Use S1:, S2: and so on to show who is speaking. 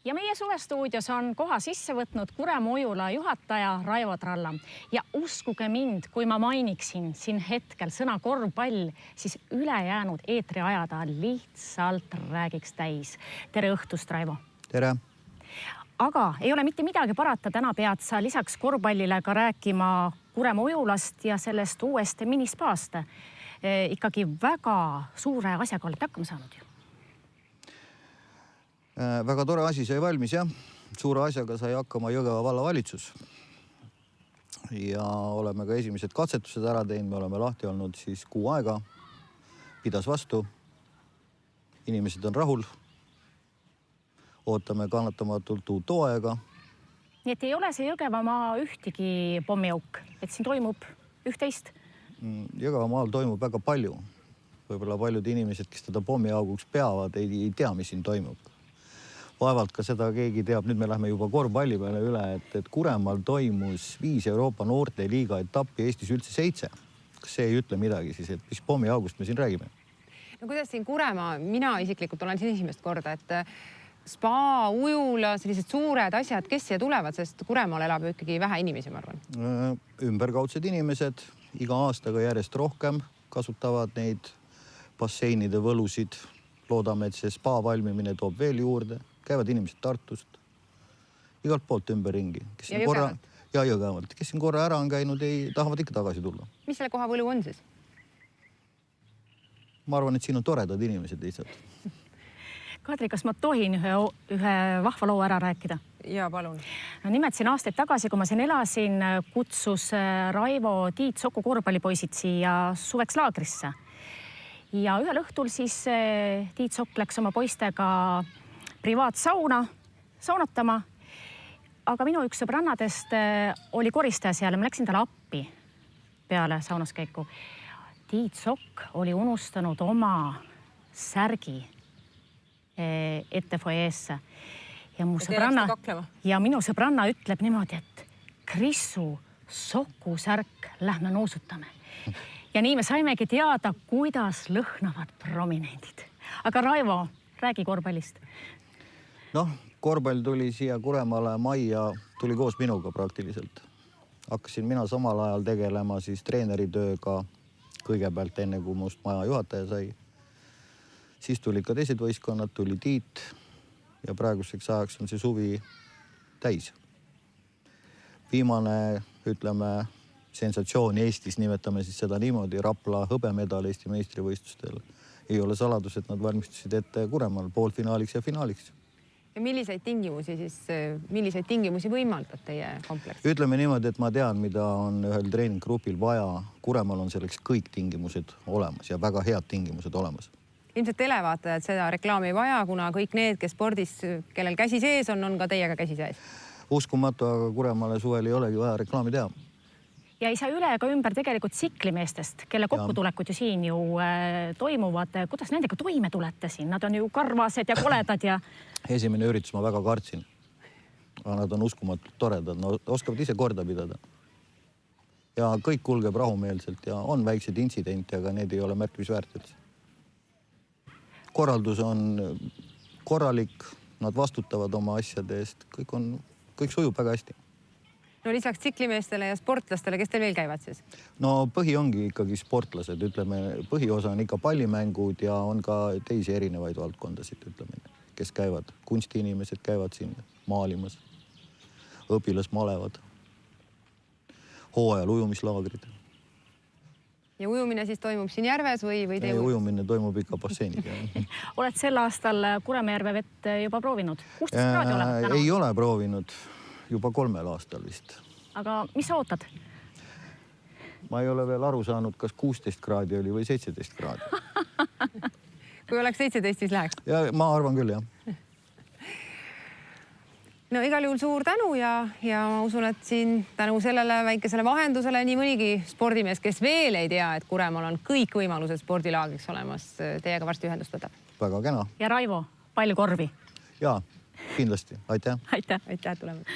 S1: Ja meie suvestuudios on koha sisse võtnud Kuremaa Ujula juhataja Raivo Tralla. Ja uskuge mind, kui ma mainiksin siin hetkel sõna korvpall, siis ülejäänud eetriajada lihtsalt räägiks täis. Tere õhtust, Raivo!
S2: Tere!
S1: Aga ei ole mitte midagi parata, täna pead sa lisaks korvpallile ka rääkima Kuremaa Ujulast ja sellest uuest minispaast. Ikkagi väga suure asjaga olete hakkama saanud ju.
S2: Väga tore asi sai valmis, jah. Suure asjaga sai hakkama Jõgeva vallavalitsus. Ja oleme ka esimesed katsetused ära teinud. Me oleme lahti olnud siis 6 aega. Pidas vastu. Inimesed on rahul. Ootame kannatamatult uut hooaega.
S1: Nii et ei ole see Jõgevamaa ühtegi pommiauk, et siin toimub üht-teist?
S2: Jõgevamaal toimub väga palju. Võib-olla paljud inimesed, kes teda pommiauguks peavad, ei tea, mis siin toimub. Vaevalt ka seda keegi teab. Nüüd me lähme juba korvpalli peale üle, et Kuremaal toimus 5 Euroopa noorteliiga etappi, Eestis üldse 7. Kas see ei ütle midagi siis, et mis pommiaugust me siin räägime?
S3: No kuidas siin Kuremaa, mina isiklikult olen siin esimest korda, et spa, ujula, sellised suured asjad, kes siia tulevad, sest Kuremaal elab ikkagi vähe inimesi, ma arvan.
S2: Ümberkaudsed inimesed iga aastaga järjest rohkem kasutavad neid basseinide võlusid. Loodame, et see spa valmimine toob veel juurde. Käivad inimesed Tartust, igalt poolt ümberringi.
S3: Ja Jõgevalt?
S2: Ja Jõgevalt. Kes siin korra ära on käinud, tahavad ikka tagasi tulla.
S3: Mis selle koha võlu on siis?
S2: Ma arvan, et siin on toredad inimesed lihtsalt.
S1: Kadri, kas ma tohin ühe vahva loo ära rääkida?
S3: Ja, palun.
S1: No, nimelt siin aastaid tagasi, kui ma siin elasin, kutsus Raivo Tiit Soku korvpallipoisid siia suveks laagrisse. Ja ühel õhtul siis Tiit Sokk läks oma poistega privaatsauna saunatama, aga minu üks sõbrannadest oli koristaja seal ja ma läksin talle appi peale saunaskäiku. Tiit Sokk oli unustanud oma särgi ette foyeesse. Ja minu sõbranna ütleb niimoodi, et Krissu Soku särk, lähme nuusutame. Ja nii me saimegi teada, kuidas lõhnavad prominendid. Aga Raivo, räägi korvpallist.
S2: Noh, korvpall tuli siia Kuremaale majja, tuli koos minuga praktiliselt. Hakkasin mina samal ajal tegelema siis treeneritööga kõigepealt enne, kui must maja juhataja sai. Siis tuli ka teised võistkonnad, tuli Tiit ja praeguseks ajaks on see suvi täis. Viimane, ütleme, sensatsioon Eestis, nimetame siis seda niimoodi, Rapla hõbemedal Eesti meistrivõistlustel. Ei ole saladus, et nad valmistusid ette Kuremaal poolfinaaliks ja finaaliks.
S3: Ja milliseid tingimusi võimaldab teie kompleks?
S2: Ütleme niimoodi, et ma tean, mida on ühel treeninggrupil vaja. Kuremaal on selleks kõik tingimused olemas ja väga head tingimused olemas.
S3: Ilmselt televaatajad seda reklaami ei vaja, kuna kõik need, kes spordis, kellel käsi sees on ka teiega käsi sees.
S2: Uskumatu, aga Kuremaale suvel ei olegi vaja reklaami teha.
S1: Ja ei saa üle ega ümber tegelikult tsiklimeestest, kelle kokkutulekud ju siin ju toimuvad. Kuidas nendega toime tulete siin? Nad on ju karvased ja koledad ja...
S2: Esimene üritus ma väga kartsin. Aga nad on uskumatult toredad. Nad oskavad ise korda pidada. Ja kõik kulgeb rahumeelselt ja on väiksed intsidenti, aga need ei ole märkimisväärt üldse. Korraldus on korralik, nad vastutavad oma asjade eest. Kõik sujub väga hästi.
S3: No lisaks tsiklimeestele ja sportlastele, kes teil veel käivad siis?
S2: No põhi ongi ikkagi sportlased, ütleme, põhiosa on ikka pallimängud ja on ka teisi erinevaid valdkondasid, ütleme, kes käivad. Kunstiinimesed käivad siin maalimas, õpilasmalevad, hooajal ujumislaagrid.
S3: Ja ujumine siis toimub siin järves või
S2: ei, ujumine toimub ikka basseinis.
S1: Oled sel aastal Kuremäe vett juba proovinud? 16 kraadi olevat täna?
S2: Ei ole proovinud. Juba 3 aastal vist.
S1: Aga mis sa ootad?
S2: Ma ei ole veel aru saanud, kas 16 kraadi oli või 17 kraadi.
S3: Kui oleks 17, siis läheks?
S2: Ja ma arvan küll, jah.
S3: No igal juhul suur tänu ja ma usun, et siin tänu sellele väikesele vahendusele nii mõnigi spordimees, kes veel ei tea, et Kuremaal on kõik võimalused spordilaagriks olemas, teiega varsti ühendust võtab.
S2: Väga kena.
S1: Ja Raivo, palju korvi!
S2: Jaa, kindlasti. Aitäh!
S1: Aitäh!
S3: Aitäh tulemast!